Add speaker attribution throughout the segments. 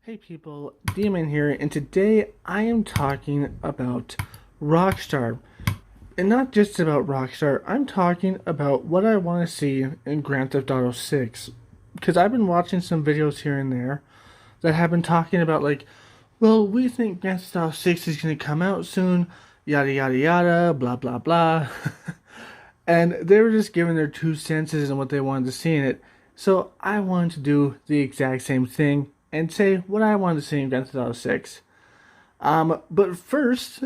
Speaker 1: Hey people, Demon here, and today I am talking about Rockstar. And not just about Rockstar, I'm talking about what I want to see in Grand Theft Auto 6. Because I've been watching some videos here and there that have been talking about, like, well, we think Grand Theft Auto 6 is going to come out soon, yada yada yada, blah blah blah. And they were just giving their 2 cents and what they wanted to see in it. So I wanted to do the exact same thing and say what I wanted to see in Grand Theft Auto 6. But first,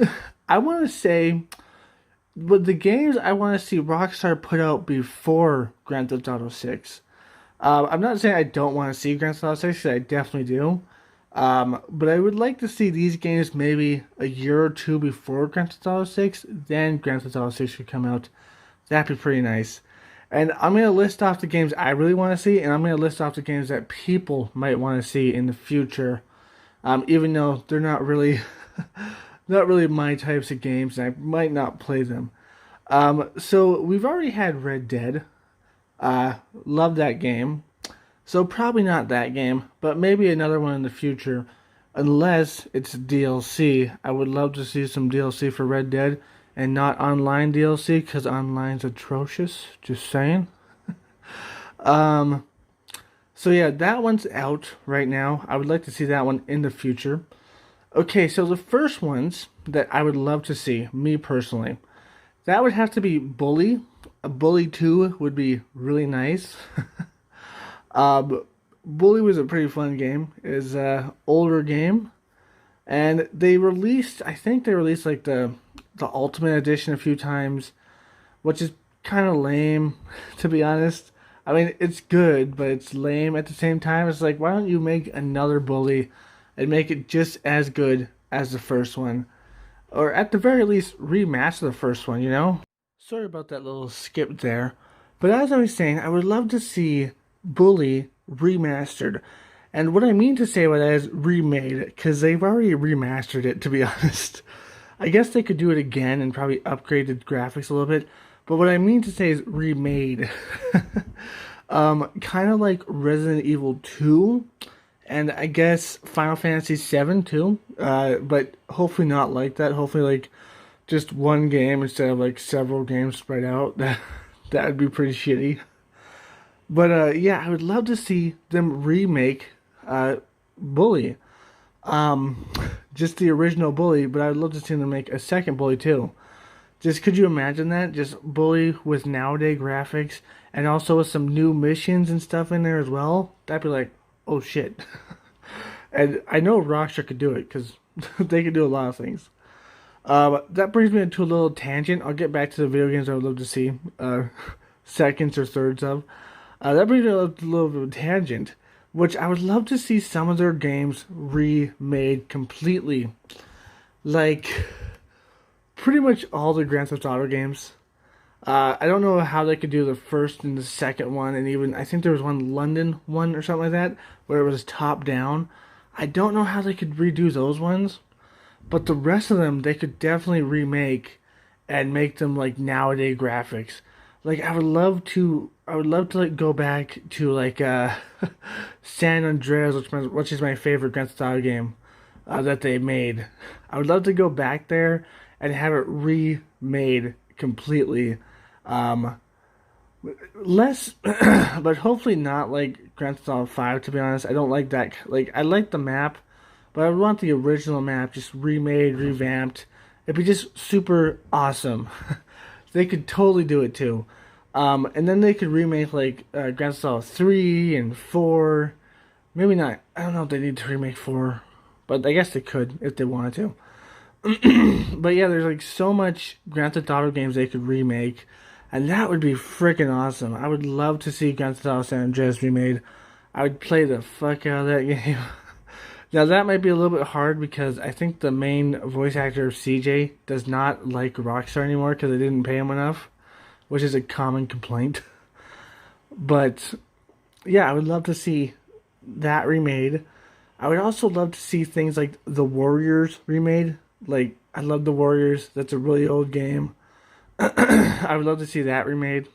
Speaker 1: I want to say what the games I want to see Rockstar put out before Grand Theft Auto 6. I'm not saying I don't want to see Grand Theft Auto 6, 'cause I definitely do. But I would like to see these games maybe a year or two before Grand Theft Auto 6. Then Grand Theft Auto 6 could come out. That'd be pretty nice. And I'm going to list off the games I really want to see, and I'm going to list off the games that people might want to see in the future. Even though they're not really, not really my types of games, and I might not play them. So we've already had Red Dead. Love that game. So probably not that game, but maybe another one in the future. Unless it's DLC. I would love to see some DLC for Red Dead and not online DLC because online's atrocious. Just saying. Um, so yeah, that one's out right now. I would like to see that one in the future. Okay, so the first ones that I would love to see, me personally, that would have to be Bully. A Bully 2 would be really nice. um, Bully was a pretty fun game. It's a older game, and I think they released like the Ultimate Edition a few times, which is kind of lame, to be honest. I mean, it's good, but it's lame at the same time. It's like, why don't you make another Bully and make it just as good as the first one? Or at the very least, remaster the first one, you know? Sorry about that little skip there. But as I was saying, I would love to see Bully remastered. And what I mean to say by that is remade, because they've already remastered it, to be honest. I guess they could do it again and probably upgrade the graphics a little bit. But what I mean to say is remade. Kind of like Resident Evil 2. And I guess Final Fantasy 7 too. But hopefully not like that. Hopefully like just one game instead of like several games spread out. That would be pretty shitty. But yeah, I would love to see them remake Bully. Um, just the original Bully, but I'd love to see them make a second Bully too. Just could you imagine that? Just Bully with nowadays graphics and also with some new missions and stuff in there as well. That'd be like, oh shit. And I know Rockstar could do it because they could do a lot of things. That brings me into a little tangent. I'll get back to the video games I would love to see seconds or thirds of. That brings me to a little bit of a tangent, which I would love to see some of their games remade completely. Like, pretty much all the Grand Theft Auto games. I don't know how they could do the first and the second one, and even, I think there was one London one or something like that, where it was top down. I don't know how they could redo those ones, but the rest of them, they could definitely remake and make them like nowadays graphics. Like I would love to like go back to like San Andreas, which is my favorite Grand Theft Auto game that they made. I would love to go back there and have it remade completely. Less, but hopefully not like Grand Theft Auto 5. To be honest, I don't like that. Like I like the map, but I would want the original map just remade, revamped. It'd be just super awesome. They could totally do it too. And then they could remake like Grand Theft Auto 3 and 4. Maybe not. I don't know if they need to remake 4, but I guess they could if they wanted to. But yeah, there's like so much Grand Theft Auto games they could remake, and that would be freaking awesome. I would love to see Grand Theft Auto San Andreas remade. I would play the fuck out of that game. Now that might be a little bit hard because I think the main voice actor of CJ does not like Rockstar anymore because they didn't pay him enough, which is a common complaint. But yeah, I would love to see that remade. I would also love to see things like The Warriors remade. Like, I love The Warriors. That's a really old game. I would love to see that remade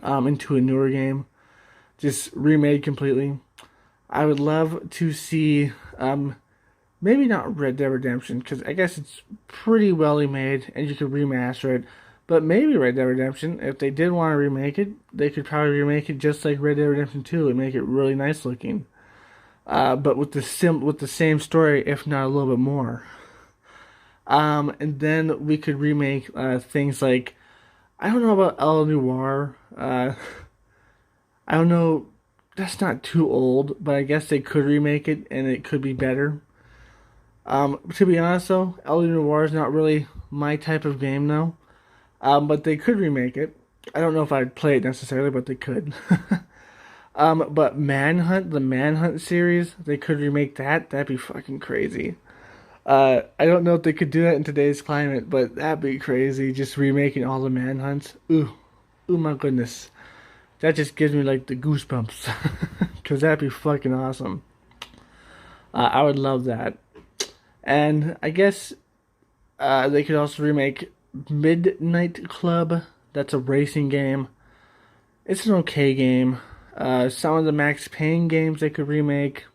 Speaker 1: into a newer game. Just remade completely. I would love to see maybe not Red Dead Redemption because I guess it's pretty well made and you could remaster it. But maybe Red Dead Redemption, if they did want to remake it, they could probably remake it just like Red Dead Redemption 2 and make it really nice looking. But with the same story, if not a little bit more. And then we could remake things like I don't know about El Noire. I don't know. That's not too old, but I guess they could remake it and it could be better. To be honest, though, El Noire is not really my type of game, though. But they could remake it. I don't know if I'd play it necessarily, but they could. But Manhunt, the Manhunt series, they could remake that. That'd be fucking crazy. I don't know if they could do that in today's climate, but that'd be crazy. Just remaking all the Manhunts. Ooh, my goodness. That just gives me like the goosebumps. Because that'd be fucking awesome. I would love that. And I guess they could also remake Midnight Club. That's a racing game. It's an okay game. Some of the Max Payne games they could remake.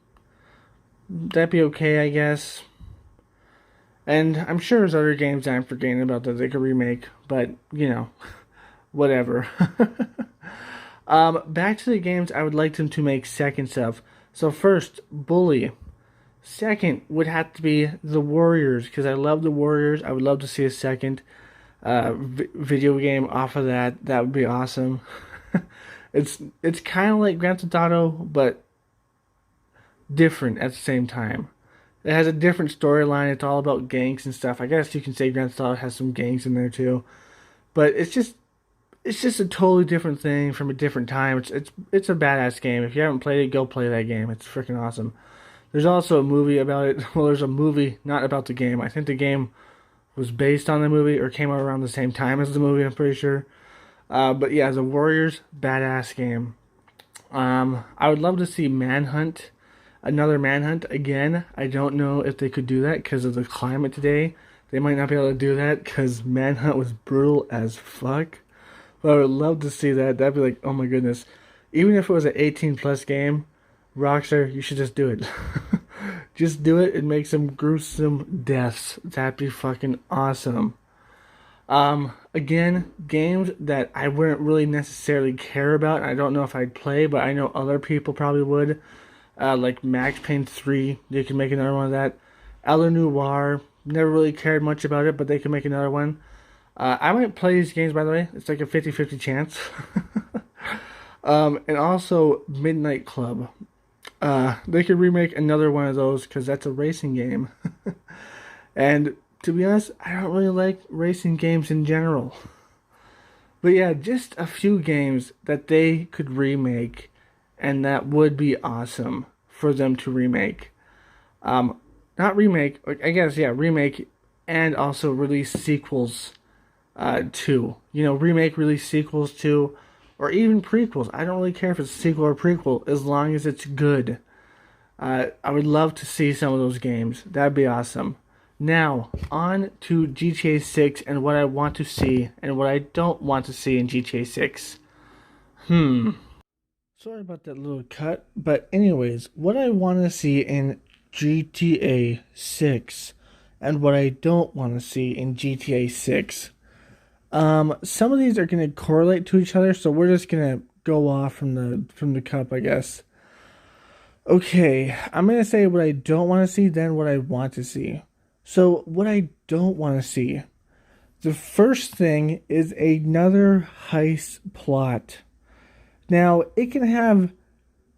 Speaker 1: That'd be okay, I guess. And I'm sure there's other games that I'm forgetting about that they could remake, but whatever. Back to the games I would like them to make seconds of. So first, Bully. Second would have to be the Warriors because I love the Warriors. I would love to see a second video game off of that. That would be awesome. It's kind of like Grand Theft Auto, but different at the same time. It has a different storyline. It's all about gangs and stuff. I guess you can say Grand Theft Auto has some gangs in there too, but it's just a totally different thing from a different time. It's a badass game. If you haven't played it, go play that game. It's freaking awesome. There's also a movie about it. Well, there's a movie not about the game. I think the game was based on the movie or came out around the same time as the movie. I'm pretty sure. But yeah, the Warriors, badass game. I would love to see Manhunt, another Manhunt again. I don't know if they could do that because of the climate today. They might not be able to do that because Manhunt was brutal as fuck. But I would love to see that. That'd be like, oh my goodness. Even if it was an 18 plus game, Rockstar, you should just do it. Just do it and make some gruesome deaths. That'd be fucking awesome. Again, games that I wouldn't really necessarily care about. I don't know if I'd play, but I know other people probably would. Like Max Payne 3, they could make another one of that. El Noire, never really cared much about it, but they could make another one. I might play these games, by the way. It's like a 50-50 chance. And also Midnight Club. They could remake another one of those because that's a racing game. And to be honest, I don't really like racing games in general. But yeah, just a few games that they could remake and that would be awesome for them to remake. Not remake, I guess, yeah, remake and also release sequels to. Remake, release sequels to, or even prequels. I don't really care if it's a sequel or prequel as long as it's good. I would love to see some of those games. That'd be awesome. Now, on to GTA 6 and what I want to see and what I don't want to see in GTA 6. Sorry about that little cut, but anyways, what I want to see in GTA 6 and what I don't want to see in GTA 6. Some of these are going to correlate to each other, so we're just going to go off from the cup, I guess. Okay, I'm going to say what I don't want to see, then what I want to see. So, what I don't want to see. The first thing is another heist plot. Now, it can have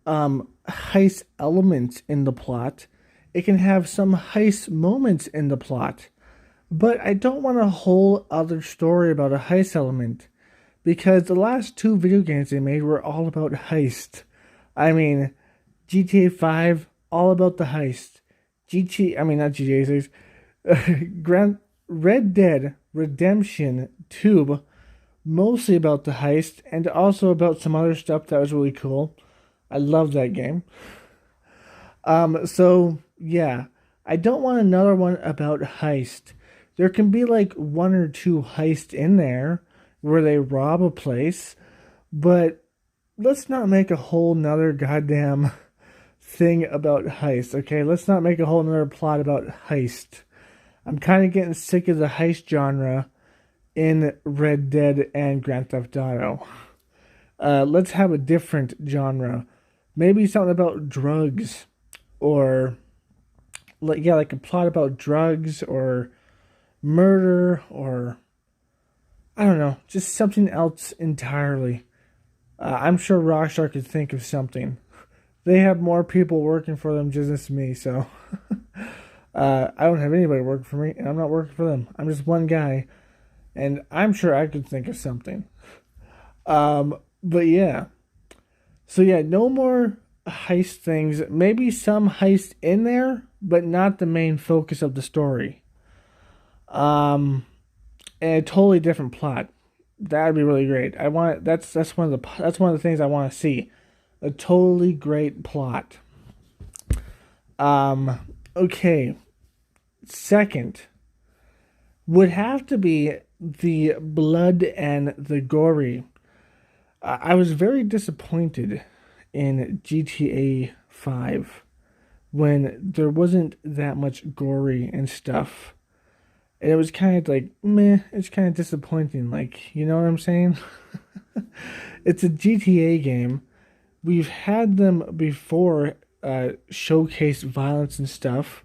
Speaker 1: heist elements in the plot. It can have some heist moments in the plot. But I don't want a whole other story about a heist element. Because the last two video games they made were all about heist. I mean, GTA 5, all about the heist. Not GTA 6. Red Dead Redemption 2, mostly about the heist, and also about some other stuff that was really cool. I love that game. So, yeah. I don't want another one about heist. There can be like one or two heists in there where they rob a place, but let's not make a whole nother goddamn thing about heist. Okay, let's not make a whole nother plot about heist. I'm kind of getting sick of the heist genre in Red Dead and Grand Theft Auto. Let's have a different genre. Maybe something about drugs, or like a plot about drugs or murder, or I don't know, just something else entirely. I'm sure Rockstar could think of something. They have more people working for them just than me, so I don't have anybody working for me, and I'm not working for them. I'm just one guy, and I'm sure I could think of something. But yeah, so yeah, no more heist things. Maybe some heist in there, but not the main focus of the story. Um, and a totally different plot. That'd be really great. I want that's one of the things I want to see. A totally great plot. Um, okay. Second would have to be the blood and the gory. I was very disappointed in GTA 5 when there wasn't that much gory and stuff. And it was kind of like, meh, it's kind of disappointing. Like, you know what I'm saying? It's a GTA game. We've had them before showcase violence and stuff.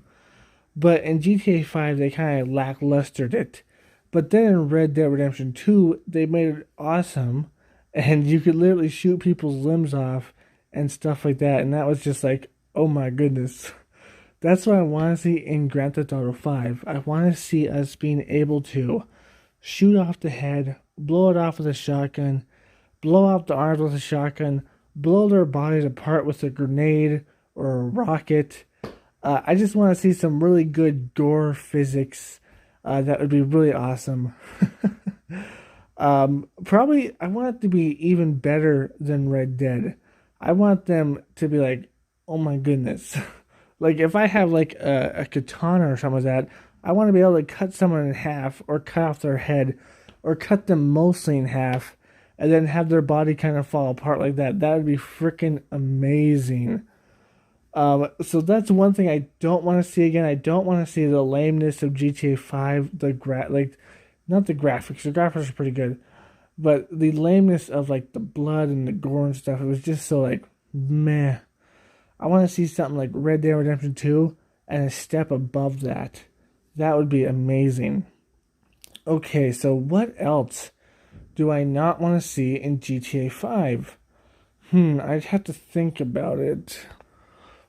Speaker 1: But in GTA 5, they kind of lacklustered it. But then in Red Dead Redemption 2, they made it awesome. And you could literally shoot people's limbs off and stuff like that. And that was just like, oh my goodness. That's what I want to see in Grand Theft Auto 5. I want to see us being able to shoot off the head, blow it off with a shotgun, blow off the arms with a shotgun, blow their bodies apart with a grenade or a rocket. I just want to see some really good gore physics. That would be really awesome. Probably, I want it to be even better than Red Dead. I want them to be like, oh my goodness. Like, if I have like a katana or something like that, I want to be able to cut someone in half or cut off their head or cut them mostly in half and then have their body kind of fall apart like that. That would be freaking amazing. So that's one thing I don't want to see again. I don't want to see the lameness of GTA 5, not the graphics. The graphics are pretty good, but the lameness of like the blood and the gore and stuff. It was just so like meh. I want to see something like Red Dead Redemption 2 and a step above that. That would be amazing. Okay, so what else do I not want to see in GTA 5? I'd have to think about it.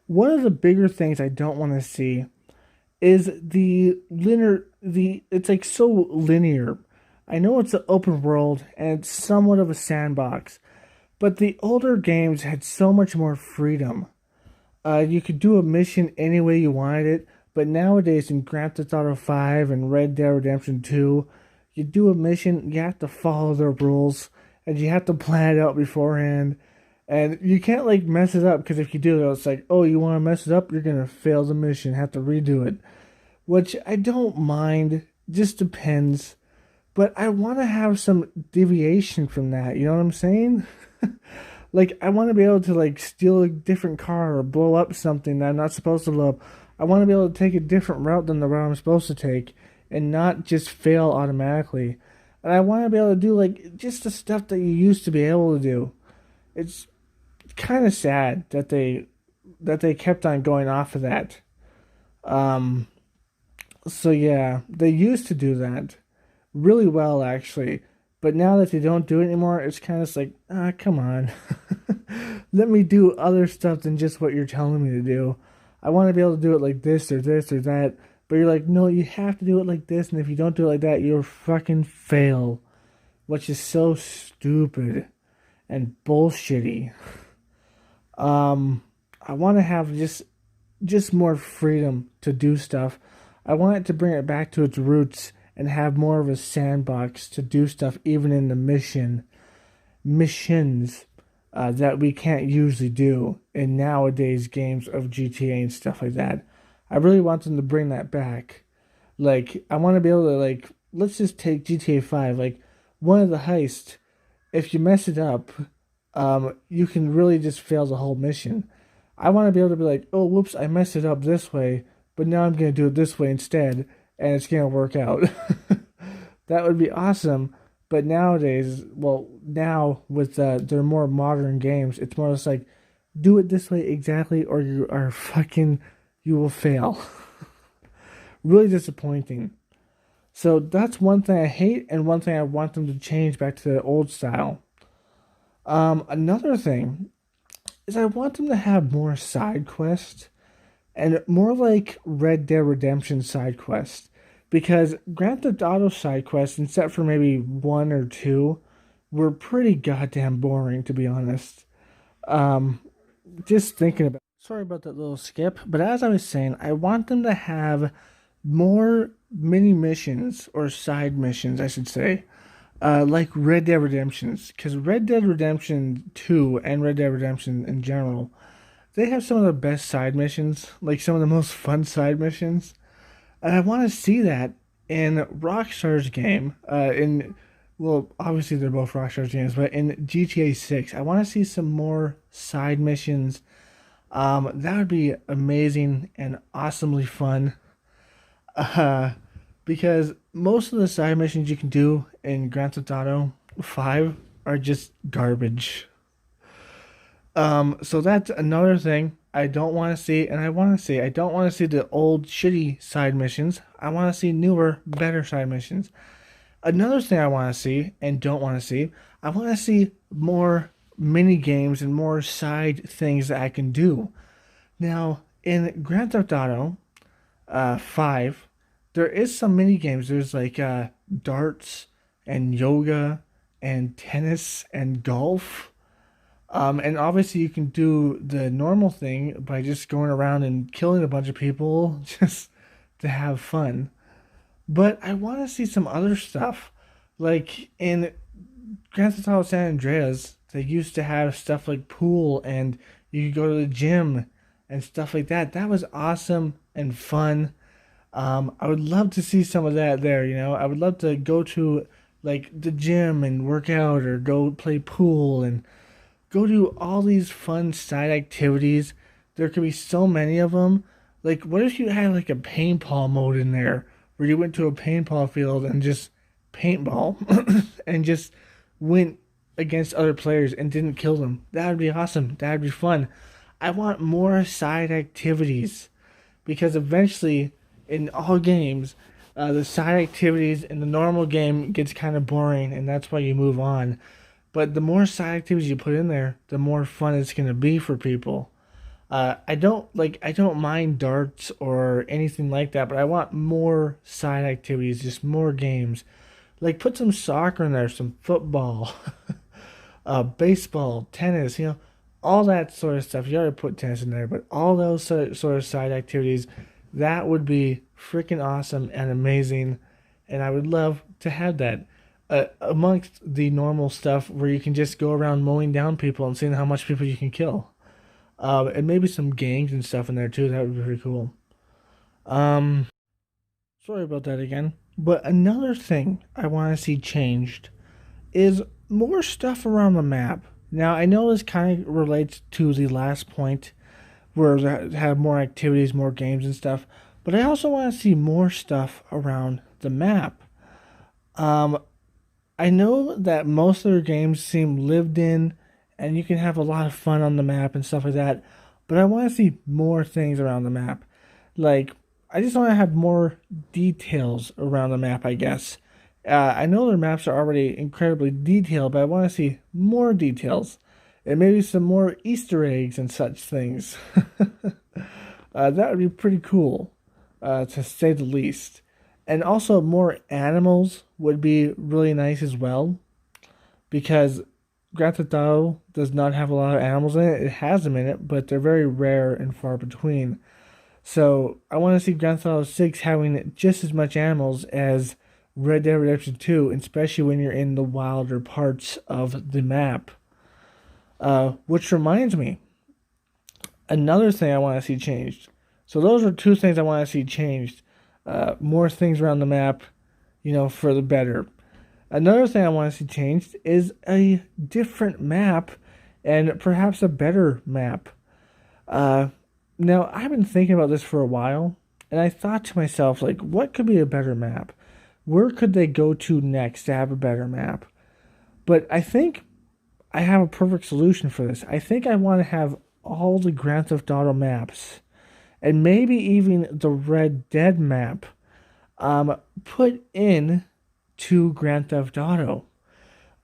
Speaker 1: One of the bigger things I don't want to see is it's like so linear. I know it's an open world and it's somewhat of a sandbox, but the older games had so much more freedom. You could do a mission any way you wanted it, but nowadays in Grand Theft Auto 5 and Red Dead Redemption 2, you do a mission, you have to follow the rules, and you have to plan it out beforehand. And you can't like mess it up because if you do, it's like, oh, you want to mess it up, you're gonna fail the mission, have to redo it. Which I don't mind, just depends. But I want to have some deviation from that. You know what I'm saying? Like I want to be able to like steal a different car or blow up something that I'm not supposed to blow up. I want to be able to take a different route than the route I'm supposed to take, and not just fail automatically. And I want to be able to do like just the stuff that you used to be able to do. It's kind of sad that they kept on going off of that. So yeah, they used to do that really well actually, but now that they don't do it anymore, it's kind of like, come on, let me do other stuff than just what you're telling me to do. I want to be able to do it like this or this or that, but you're like, no, you have to do it like this, and if you don't do it like that, you'll fucking fail, which is so stupid and bullshitty. I want to have just more freedom to do stuff. I want it to bring it back to its roots and have more of a sandbox to do stuff, even in the missions that we can't usually do in nowadays games of GTA and stuff like that. I really want them to bring that back. Like, I want to be able to, like, let's just take GTA 5. Like, one of the heists, if you mess it up, you can really just fail the whole mission. I want to be able to be like, oh, whoops, I messed it up this way, but now I'm going to do it this way instead, and it's going to work out. That would be awesome. But nowadays, well, now with their more modern games, it's more just like, do it this way exactly, or you are fucking, you will fail. Really disappointing. So that's one thing I hate, and one thing I want them to change back to the old style. Another thing is I want them to have more side quests and more like Red Dead Redemption side quests. Because Grand Theft Auto side quests, except for maybe one or two, were pretty goddamn boring, to be honest. Um, just thinking about. Sorry about that little skip, but as I was saying, I want them to have more mini missions or side missions, I should say, like Red Dead Redemptions, because Red Dead Redemption 2 and Red Dead Redemption in general, they have some of the best side missions, like some of the most fun side missions. And I want to see that in Rockstar's game. Well, obviously they're both Rockstar's games, but in GTA 6, I want to see some more side missions. That would be amazing and awesomely fun. Uh, because most of the side missions you can do in Grand Theft Auto 5 are just garbage. So that's another thing I don't want to see, and I want to see. I don't want to see the old shitty side missions. I want to see newer, better side missions. Another thing I want to see and don't want to see, I want to see more mini games and more side things that I can do. Now, in Grand Theft Auto 5, there is some mini games. There's like darts and yoga and tennis and golf. And obviously you can do the normal thing by just going around and killing a bunch of people just to have fun. But I want to see some other stuff. Like in Grand Theft Auto San Andreas, they used to have stuff like pool and you could go to the gym and stuff like that. That was awesome and fun. I would love to see some of that there, you know. I would love to go to like the gym and work out or go play pool and go do all these fun side activities. There could be so many of them. Like, what if you had like a paintball mode in there where you went to a paintball field and just paintball and just went against other players and didn't kill them? That would be awesome. That would be fun. I want more side activities because eventually, in all games, the side activities in the normal game gets kind of boring, and that's why you move on. But the more side activities you put in there, the more fun it's gonna be for people. I don't mind darts or anything like that, but I want more side activities, just more games. Like put some soccer in there, some football, baseball, tennis, all that sort of stuff. You already put tennis in there, but all those sort of side activities, that would be freaking awesome and amazing, and I would love to have that. Amongst the normal stuff where you can just go around mowing down people and seeing how much people you can kill. And maybe some gangs and stuff in there too. That would be pretty cool. Um, Sorry about that again. But another thing I want to see changed is more stuff around the map. Now, I know this kind of relates to the last point where they have more activities, more games and stuff, but I also want to see more stuff around the map. Um, I know that most of their games seem lived in and you can have a lot of fun on the map and stuff like that, but I want to see more things around the map. Like, I just want to have more details around the map, I guess. I know their maps are already incredibly detailed, but I want to see more details and maybe some more Easter eggs and such things. That would be pretty cool, to say the least. And also, more animals would be really nice as well, because Grand Theft Auto does not have a lot of animals in it. It has them in it, but they're very rare and far between. So I want to see Grand Theft Auto 6 having just as much animals as Red Dead Redemption 2, especially when you're in the wilder parts of the map. Which reminds me, another thing I want to see changed. So those are two things I want to see changed. More things around the map, for the better. Another thing I want to see changed is a different map and perhaps a better map. Uh, Now, I've been thinking about this for a while, and I thought to myself, like, what could be a better map? Where could they go to next to have a better map? But I think I have a perfect solution for this. I think I want to have all the Grand Theft Auto maps, and maybe even the Red Dead map, put in to Grand Theft Auto.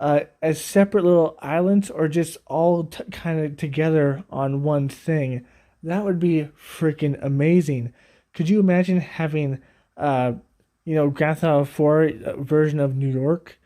Speaker 1: As separate little islands or just all kind of together on one thing. That would be freaking amazing. Could you imagine having, uh, Grand Theft Auto 4 version of New York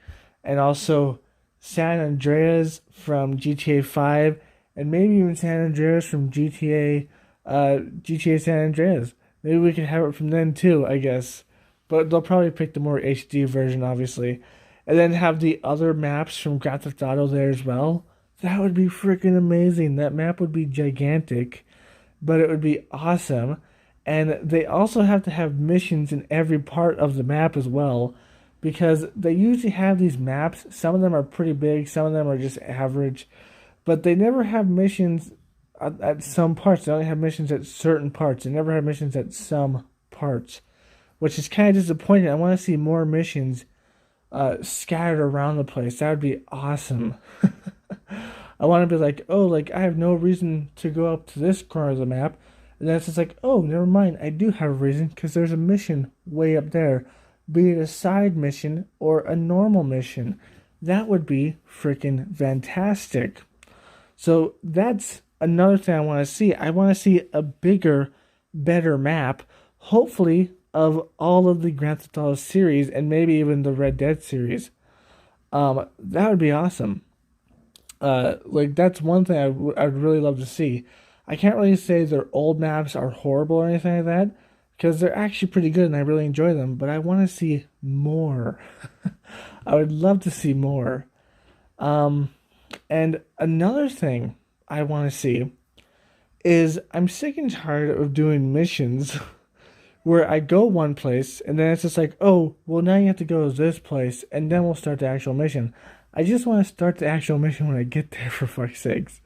Speaker 1: and also San Andreas from GTA 5 and maybe even San Andreas from GTA San Andreas. Maybe we could have it from then too, I guess. But they'll probably pick the more HD version, obviously, and then have the other maps from Grand Theft Auto there as well. That would be freaking amazing. That map would be gigantic, but it would be awesome. And they also have to have missions in every part of the map as well, because they usually have these maps. Some of them are pretty big, some of them are just average, but they never have missions at some parts. They only have missions at certain parts. They never have missions at some parts, which is kind of disappointing. I want to see more missions scattered around the place. That would be awesome. I want to be like, oh, like I have no reason to go up to this corner of the map, and then it's just like, oh, never mind, I do have a reason because there's a mission way up there, be it a side mission or a normal mission. That would be freaking fantastic. So that's another thing I want to see. I want to see a bigger, better map, hopefully of all of the Grand Theft Auto series and maybe even the Red Dead series. That would be awesome. Like that's one thing I'd really love to see. I can't really say their old maps are horrible or anything like that because they're actually pretty good and I really enjoy them. But I want to see more. I would love to see more. And another thing I want to see is I'm sick and tired of doing missions where I go one place and then it's just like, oh, well, now you have to go to this place and then we'll start the actual mission. I just want to start the actual mission when I get there, for fuck's sakes.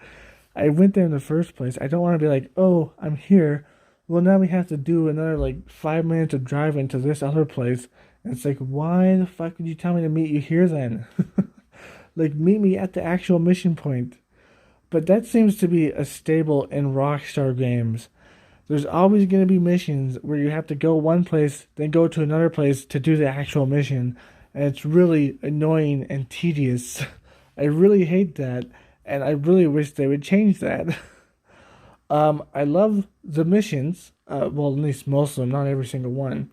Speaker 1: I went there in the first place. I don't want to be like, oh, I'm here. Well, now we have to do another like 5 minutes of driving to this other place. And it's like, why the fuck would you tell me to meet you here then? Like, meet me at the actual mission point. But that seems to be a staple in Rockstar Games. There's always going to be missions where you have to go one place, then go to another place to do the actual mission. And it's really annoying and tedious. I really hate that. And I really wish they would change that. I love the missions. Well, at least most of them, not every single one.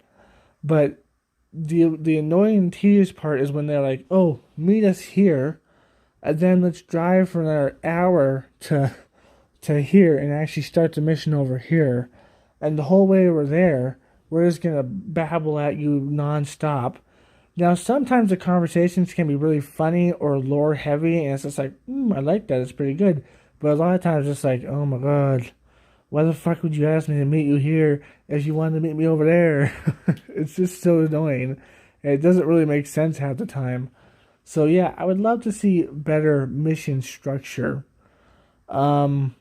Speaker 1: But the annoying and tedious part is when they're like, "Oh, meet us here, and then let's drive for another hour to here and actually start the mission over here." And the whole way we're there, we're just gonna babble at you nonstop. Now, sometimes the conversations can be really funny or lore heavy, and it's just like, I like that, it's pretty good. But a lot of times, it's like, oh my god, why the fuck would you ask me to meet you here if you wanted to meet me over there? It's just so annoying. And it doesn't really make sense half the time. So yeah, I would love to see better mission structure. Um,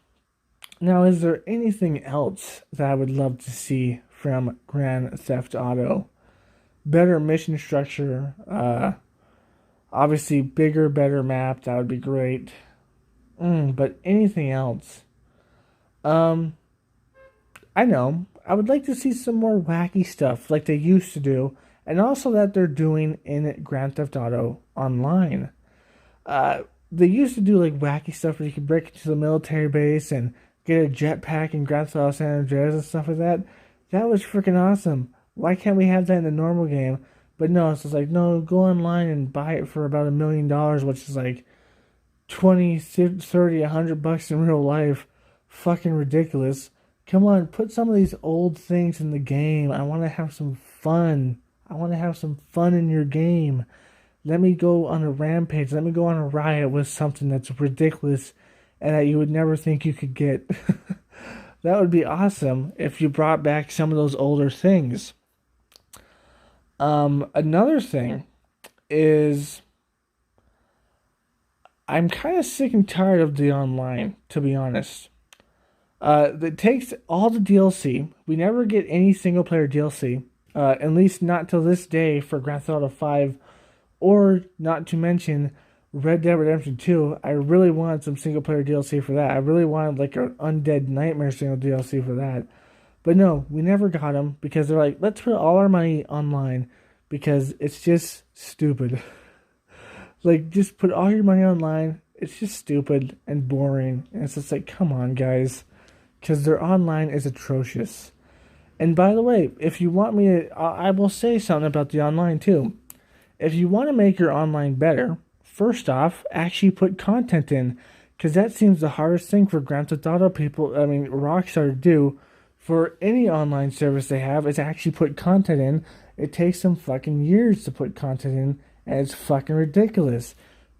Speaker 1: Now, is there anything else that I would love to see from Grand Theft Auto? Better mission structure, obviously bigger, better map, that would be great. But anything else? Um, I know. I would like to see some more wacky stuff like they used to do, and also that they're doing in Grand Theft Auto Online. They used to do like wacky stuff where you could break into the military base and get a jetpack in Grand Theft Auto San Andreas and stuff like that. That was freaking awesome. Why can't we have that in the normal game? But no, it's just like, no, go online and buy it for about $1 million, which is like 20, 30, $100 in real life. Fucking ridiculous. Come on, put some of these old things in the game. I want to have some fun. I want to have some fun in your game. Let me go on a rampage. Let me go on a riot with something that's ridiculous and that you would never think you could get. That would be awesome if you brought back some of those older things. Another thing is I'm kind of sick and tired of the online, to be honest. That takes all the DLC. We never get any single player DLC, at least not till this day for Grand Theft Auto 5, or not to mention Red Dead Redemption 2. I really wanted some single player DLC for that. I really wanted like an Undead Nightmare single DLC for that. But no, we never got them because they're like, let's put all our money online because it's just stupid. Like, just put all your money online. It's just stupid and boring. And it's just like, come on, guys. Because their online is atrocious. And by the way, if you want me to, I will say something about the online too. If you want to make your online better, first off, actually put content in. Because that seems the hardest thing for Grand Theft Auto people, Rockstar to do for any online service they have is actually put content in. It takes them fucking years to put content in, and it's fucking ridiculous.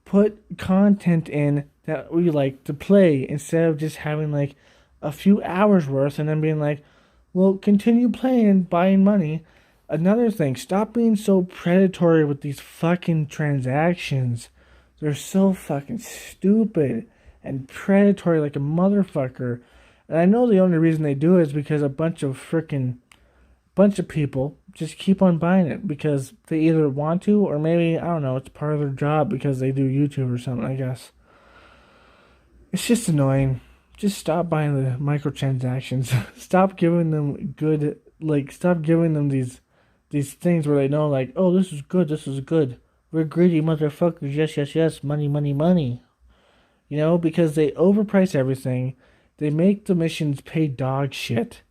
Speaker 1: Put content in that we like to play instead of just having like a few hours worth and then being like, well, continue playing, buying money. Another thing, stop being so predatory with these fucking transactions. They're so fucking stupid and predatory like a motherfucker. And I know the only reason they do it is because a bunch of people just keep on buying it because they either want to or maybe, I don't know, it's part of their job because they do YouTube or something, I guess. It's just annoying. Just stop buying the microtransactions. Stop giving them stop giving them these things where they know like, oh, this is good, this is good. We're greedy motherfuckers, yes, yes, yes, money, money, money. Because they overprice everything. They make the missions pay dog shit.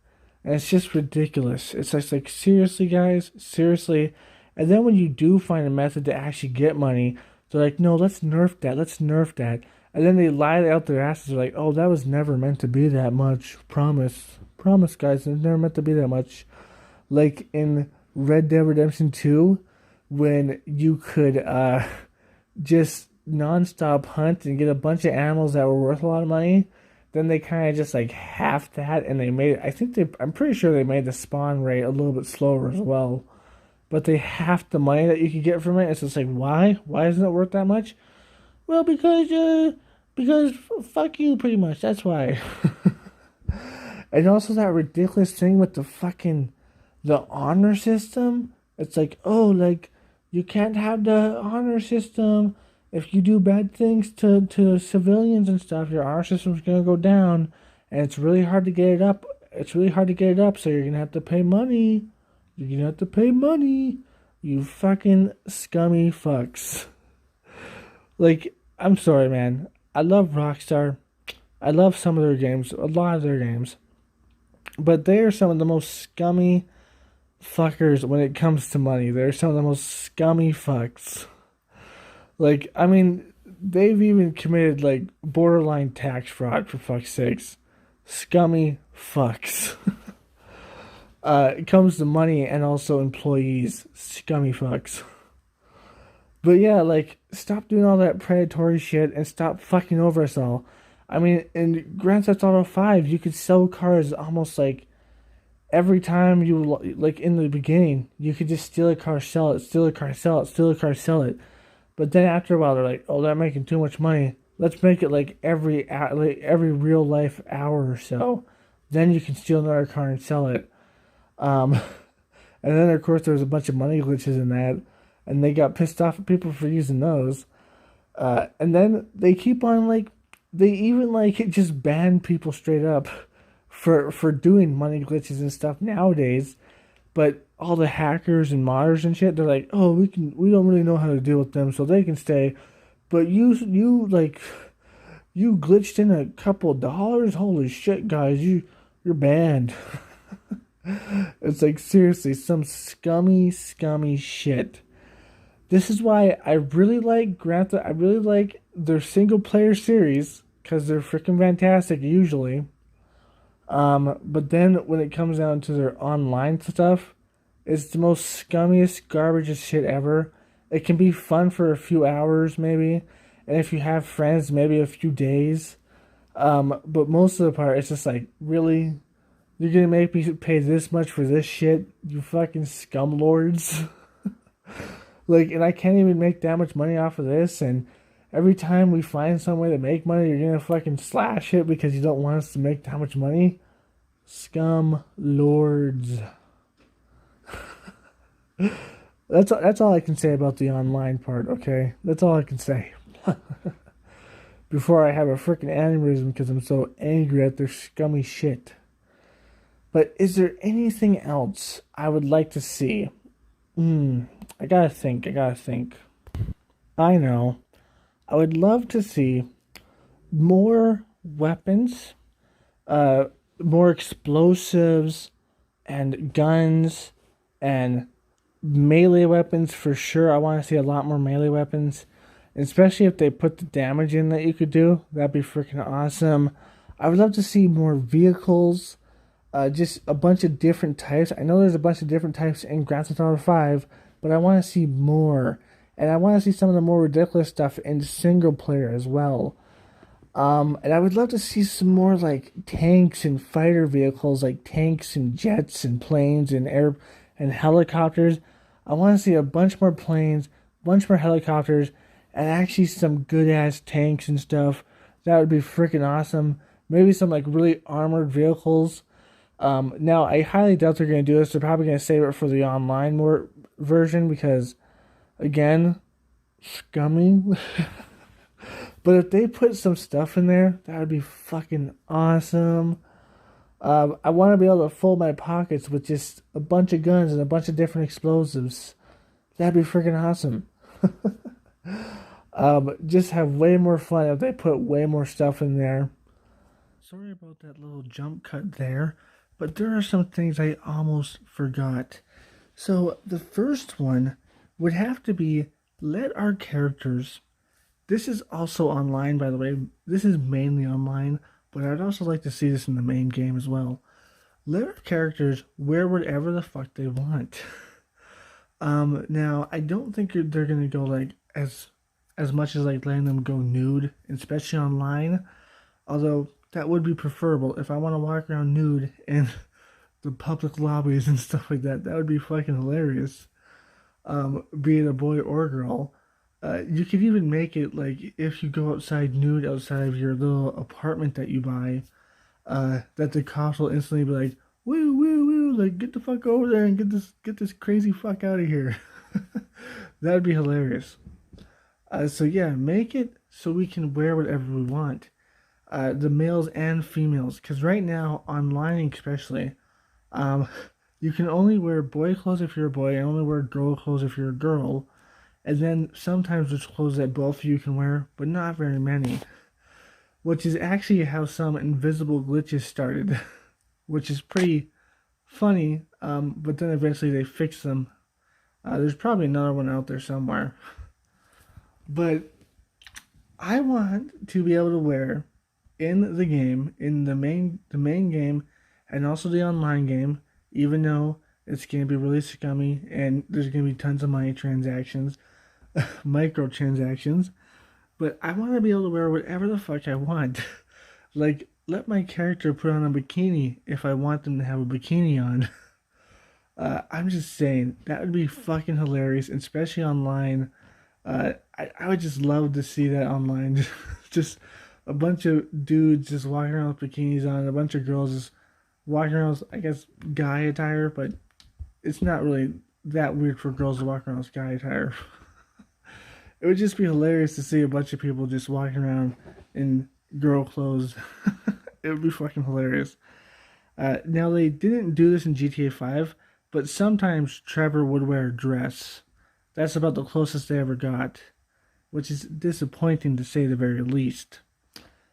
Speaker 1: And it's just ridiculous. It's just like, seriously, guys? Seriously? And then when you do find a method to actually get money, they're like, no, let's nerf that. Let's nerf that. And then they lie out their asses. They're like, oh, that was never meant to be that much. Promise. Promise, guys. It's never meant to be that much. Like in Red Dead Redemption 2, when you could just nonstop hunt and get a bunch of animals that were worth a lot of money. Then they kind of just like half that, and they made I'm pretty sure they made the spawn rate a little bit slower as well. But they half the money that you could get from it. It's just like, why? Why isn't it worth that much? Well, because fuck you, pretty much. That's why. And also that ridiculous thing with the honor system. It's like, oh, like, you can't have the honor system. If you do bad things to civilians and stuff, your honor system's gonna go down, and it's really hard to get it up. It's really hard to get it up, so you're gonna have to pay money. You're gonna have to pay money. You fucking scummy fucks. Like, I'm sorry, man. I love Rockstar. I love some of their games, a lot of their games. But they are some of the most scummy fuckers when it comes to money. They're some of the most scummy fucks. Like, I mean, they've even committed, like, borderline tax fraud, for fuck's sakes. Scummy fucks. It comes to money and also employees. Scummy fucks. But yeah, like, stop doing all that predatory shit and stop fucking over us all. I mean, in Grand Theft Auto 5, you could sell cars almost, like, every time you, like, in the beginning, you could just steal a car, sell it, steal a car, sell it, steal a car, sell it. But then after a while, they're like, oh, they're making too much money. Let's make it like every real life hour or so. Then you can steal another car and sell it. And then, of course, there was a bunch of money glitches in that. And they got pissed off at people for using those. And then they keep on, like, they even, like, just ban people straight up for doing money glitches and stuff nowadays. But all the hackers and modders and shit, they're like, oh, we don't really know how to deal with them, so they can stay. But you glitched in a couple dollars? Holy shit, guys, you're banned. It's like, seriously, some scummy shit. This is why I really like Grand Theft. I really like their single player series because they're freaking fantastic usually. But then when it comes down to their online stuff, it's the most scummiest, garbagest shit ever. It can be fun for a few hours, maybe. And if you have friends, maybe a few days. But most of the part, it's just like, really? You're gonna make me pay this much for this shit? You fucking scumlords. Like, and I can't even make that much money off of this. And Every time we find some way to make money, you're gonna fucking slash it because you don't want us to make that much money. Scum lords. That's all I can say about the online part. Okay, that's all I can say. Before I have a freaking aneurysm because I'm so angry at their scummy shit. But is there anything else I would like to see? I gotta think. I know. I would love to see more weapons, uh, more explosives, and guns, and melee weapons for sure. I want to see a lot more melee weapons, especially if they put the damage in that you could do. That'd be freaking awesome. I would love to see more vehicles, just a bunch of different types. I know there's a bunch of different types in Grand Theft Auto 5, but I want to see more. And I want to see some of the more ridiculous stuff in single player as well. And I would love to see some more like tanks and fighter vehicles, like tanks and jets and planes and air and helicopters. I want to see a bunch more planes, bunch more helicopters, and actually some good ass tanks and stuff. That would be freaking awesome. Maybe some like really armored vehicles. Now I highly doubt they're going to do this. They're probably going to save it for the online more version because, again, scummy. But if they put some stuff in there, that would be fucking awesome. I want to be able to fill my pockets with just a bunch of guns and a bunch of different explosives. That'd be freaking awesome. Just have way more fun if they put way more stuff in there. Sorry about that little jump cut there, but there are some things I almost forgot. So the first one would have to be let our characters. This is also online, by the way. This is mainly online, but I'd also like to see this in the main game as well. Let our characters wear whatever the fuck they want. Now I don't think they're gonna go like as much as like letting them go nude, especially online. Although that would be preferable. If I want to walk around nude in the public lobbies and stuff like that, that would be fucking hilarious. Be it a boy or a girl. You could even make it like if you go outside nude outside of your little apartment that you buy, that the cops will instantly be like, "Woo, woo, woo!" Like get the fuck over there and get this crazy fuck out of here. That would be hilarious. So yeah, make it so we can wear whatever we want, the males and females. Because right now online, especially, you can only wear boy clothes if you're a boy, and only wear girl clothes if you're a girl. And then sometimes there's clothes that both of you can wear, but not very many. Which is actually how some invisible glitches started, which is pretty funny. But then eventually they fixed them. There's probably another one out there somewhere. But I want to be able to wear in the game, in the main game, and also the online game, even though it's going to be really scummy and there's going to be tons of money transactions, microtransactions. But I want to be able to wear whatever the fuck I want. Like, let my character put on a bikini if I want them to have a bikini on. I'm just saying, that would be fucking hilarious, especially online. I would just love to see that online. Just a bunch of dudes just walking around with bikinis on, a bunch of girls just walking around with, I guess, guy attire, but it's not really that weird for girls to walk around with guy attire. It would just be hilarious to see a bunch of people just walking around in girl clothes. It would be fucking hilarious. Now, they didn't do this in GTA 5, but sometimes Trevor would wear a dress. That's about the closest they ever got, which is disappointing to say the very least.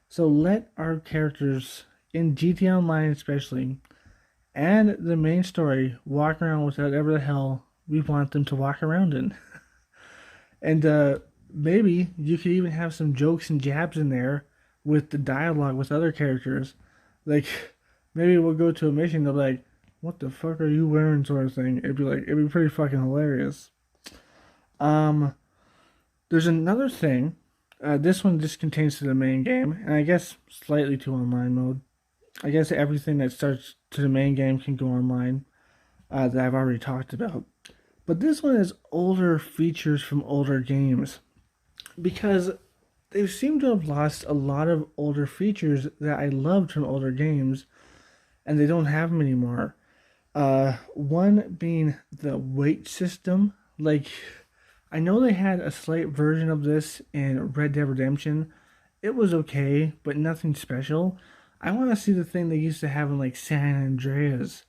Speaker 1: So let our characters, in GTA Online especially, and the main story, walk around with whatever the hell we want them to walk around in. And maybe you could even have some jokes and jabs in there with the dialogue with other characters. Like, maybe we'll go to a mission, they'll be like, "What the fuck are you wearing?" sort of thing. It'd be pretty fucking hilarious. There's another thing. This one just contains to the main game, and I guess slightly to online mode. I guess everything that starts to the main game can go online, that I've already talked about. But this one is older features from older games. Because they seem to have lost a lot of older features that I loved from older games, and they don't have them anymore. One being the weight system. Like, I know they had a slight version of this in Red Dead Redemption. It was okay, but nothing special. I want to see the thing they used to have in like San Andreas,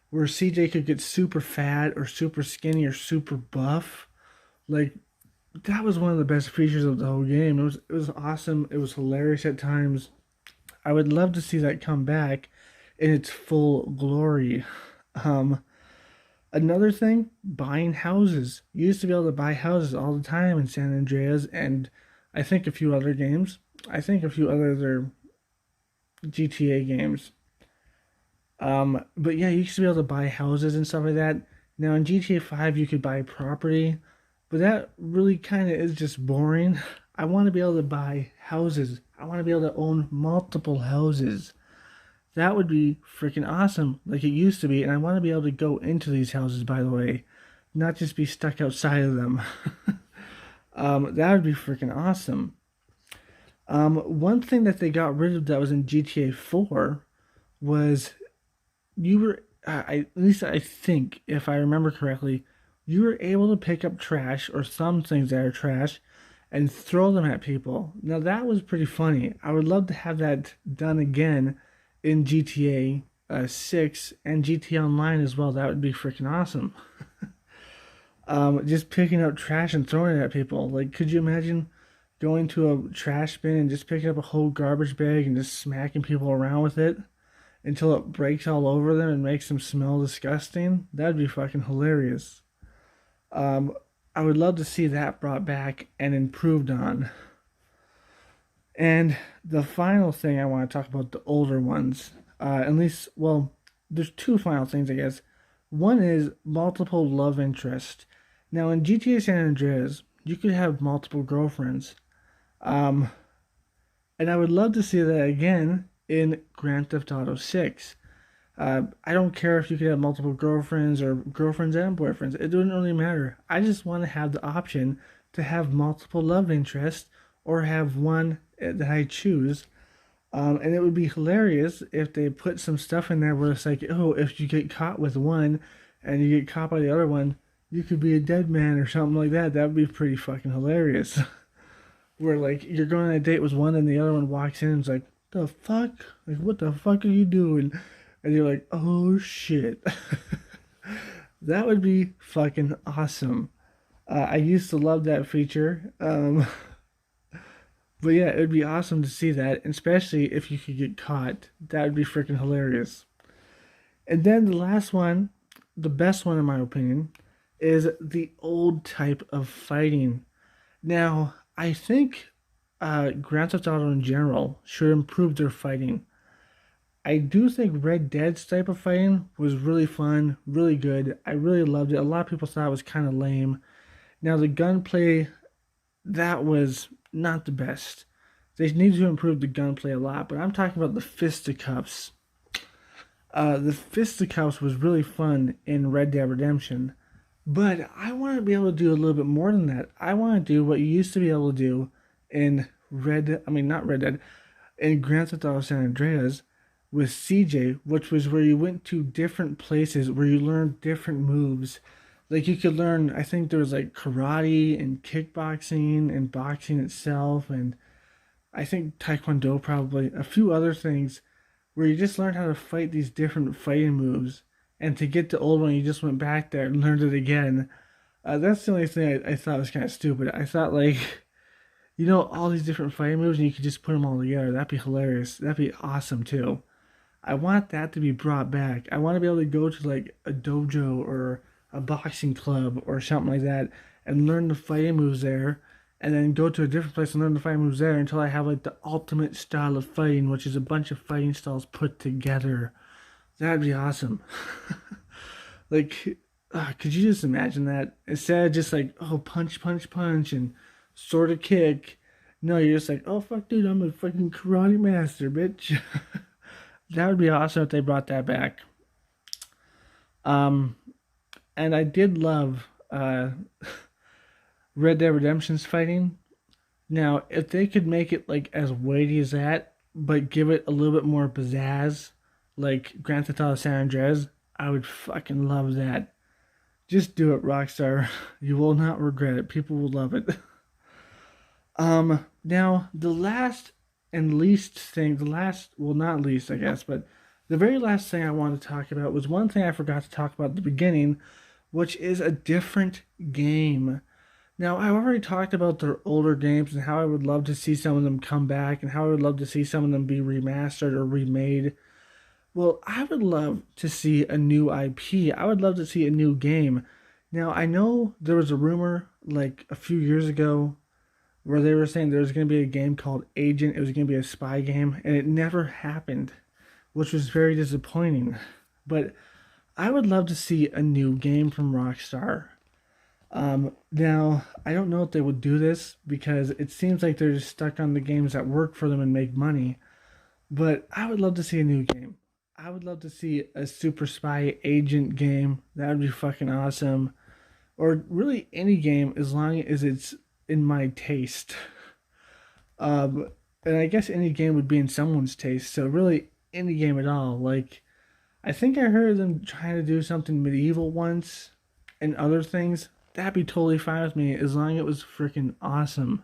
Speaker 1: where CJ could get super fat or super skinny or super buff. Like, that was one of the best features of the whole game. It was awesome. It was hilarious at times. I would love to see that come back in its full glory. Um, Another thing, buying houses. You used to be able to buy houses all the time in San Andreas, and I think a few other games. I think a few other GTA games. But yeah, you used to be able to buy houses and stuff like that. Now in GTA 5, you could buy property, but that really kind of is just boring. I want to be able to buy houses. I want to be able to own multiple houses. That would be freaking awesome, like it used to be. And I want to be able to go into these houses, by the way, not just be stuck outside of them. That would be freaking awesome. One thing that they got rid of that was in GTA 4 was you were, at least I think, if I remember correctly, you were able to pick up trash or some things that are trash and throw them at people. Now that was pretty funny. I would love to have that done again in GTA 6 and GTA Online as well. That would be freaking awesome. Just picking up trash and throwing it at people. Like, could you imagine going to a trash bin and just picking up a whole garbage bag and just smacking people around with it until it breaks all over them and makes them smell disgusting? That'd be fucking hilarious. Um, I would love to see that brought back and improved on. And the final thing I want to talk about, the older ones, at least, well, there's two final things, I guess. One is multiple love interest. Now, in GTA San Andreas, you could have multiple girlfriends. Um, and I would love to see that again in Grand Theft Auto 6. I don't care if you could have multiple girlfriends or girlfriends and boyfriends. It doesn't really matter. I just want to have the option to have multiple love interests or have one that I choose. And it would be hilarious if they put some stuff in there where it's like, oh, if you get caught with one and you get caught by the other one, you could be a dead man or something like that. That would be pretty fucking hilarious. Where like you're going on a date with one and the other one walks in and is like, the fuck? Like, what the fuck are you doing? And you're like, oh shit. That would be fucking awesome. I used to love that feature. But yeah, it would be awesome to see that, especially if you could get caught. That would be freaking hilarious. And then the last one, the best one in my opinion, is the old type of fighting. Now, I think Grand Theft Auto in general should improve their fighting. I do think Red Dead's type of fighting was really fun, really good. I really loved it. A lot of people thought it was kind of lame. Now, the gunplay, that was not the best. They need to improve the gunplay a lot, but I'm talking about the fisticuffs. The fisticuffs was really fun in Red Dead Redemption, but I want to be able to do a little bit more than that. I want to do what you used to be able to do in not Red Dead, in Grand Theft Auto San Andreas with CJ, which was where you went to different places where you learned different moves. Like you could learn, I think there was like karate and kickboxing and boxing itself, and I think taekwondo probably, a few other things where you just learned how to fight these different fighting moves. And to get the old one, you just went back there and learned it again. That's the only thing I thought was kind of stupid. I thought like, all these different fighting moves and you could just put them all together. That'd be hilarious. That'd be awesome too. I want that to be brought back. I want to be able to go to like a dojo or a boxing club or something like that and learn the fighting moves there, and then go to a different place and learn the fighting moves there until I have like the ultimate style of fighting, which is a bunch of fighting styles put together. That'd be awesome. Like, could you just imagine that? Instead of just like, oh, punch, punch, punch, and sort of kick. No, you're just like, oh, fuck, dude, I'm a fucking karate master, bitch. That would be awesome if they brought that back. Um, and I did love Red Dead Redemption's fighting. Now, if they could make it like as weighty as that, but give it a little bit more pizzazz, like Grand Theft Auto San Andreas, I would fucking love that. Just do it, Rockstar. You will not regret it. People will love it. Now the last and least thing, the last, well, not least, I guess, but the very last thing I wanted to talk about was one thing I forgot to talk about at the beginning, which is a different game. Now, I already talked about their older games and how I would love to see some of them come back and how I would love to see some of them be remastered or remade. Well, I would love to see a new IP. I would love to see a new game. Now, I know there was a rumor like a few years ago where they were saying there was going to be a game called Agent. It was going to be a spy game, and it never happened, which was very disappointing. But I would love to see a new game from Rockstar. Now, I don't know if they would do this because it seems like they're just stuck on the games that work for them and make money. But I would love to see a new game. I would love to see a super spy agent game. That would be fucking awesome. Or really any game as long as it's in my taste. Um, and I guess any game would be in someone's taste. So really any game at all. Like I think I heard them trying to do something medieval once and other things. That'd be totally fine with me as long as it was freaking awesome.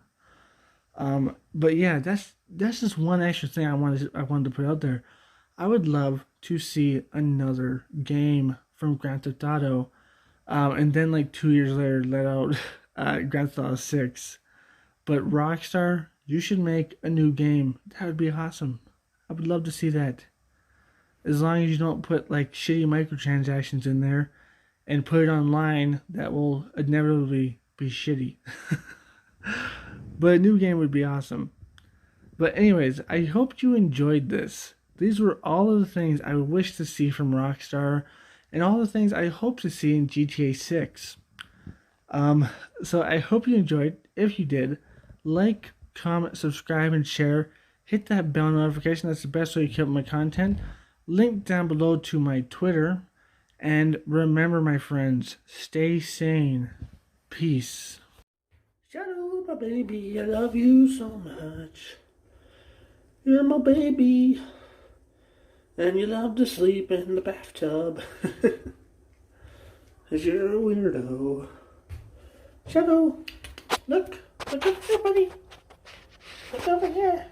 Speaker 1: But yeah, that's just one extra thing I wanted to put out there. I would love to see another game from Grand Theft Auto, and then like 2 years later let out Grand Theft Auto 6. But Rockstar, you should make a new game. That would be awesome. I would love to see that. As long as you don't put like shitty microtransactions in there and put it online, that will inevitably be shitty. But a new game would be awesome. But anyways, I hope you enjoyed this. These were all of the things I wish to see from Rockstar and all the things I hope to see in GTA 6. So I hope you enjoyed. If you did, like, comment, subscribe, and share. Hit that bell notification. That's the best way to keep up my content. Link down below to my Twitter. And remember, my friends, stay sane. Peace. Shadow, my baby, I love you so much. You're my baby. And you love to sleep in the bathtub. 'Cause you're a weirdo. Shadow, look. Look over here, buddy. Look over here.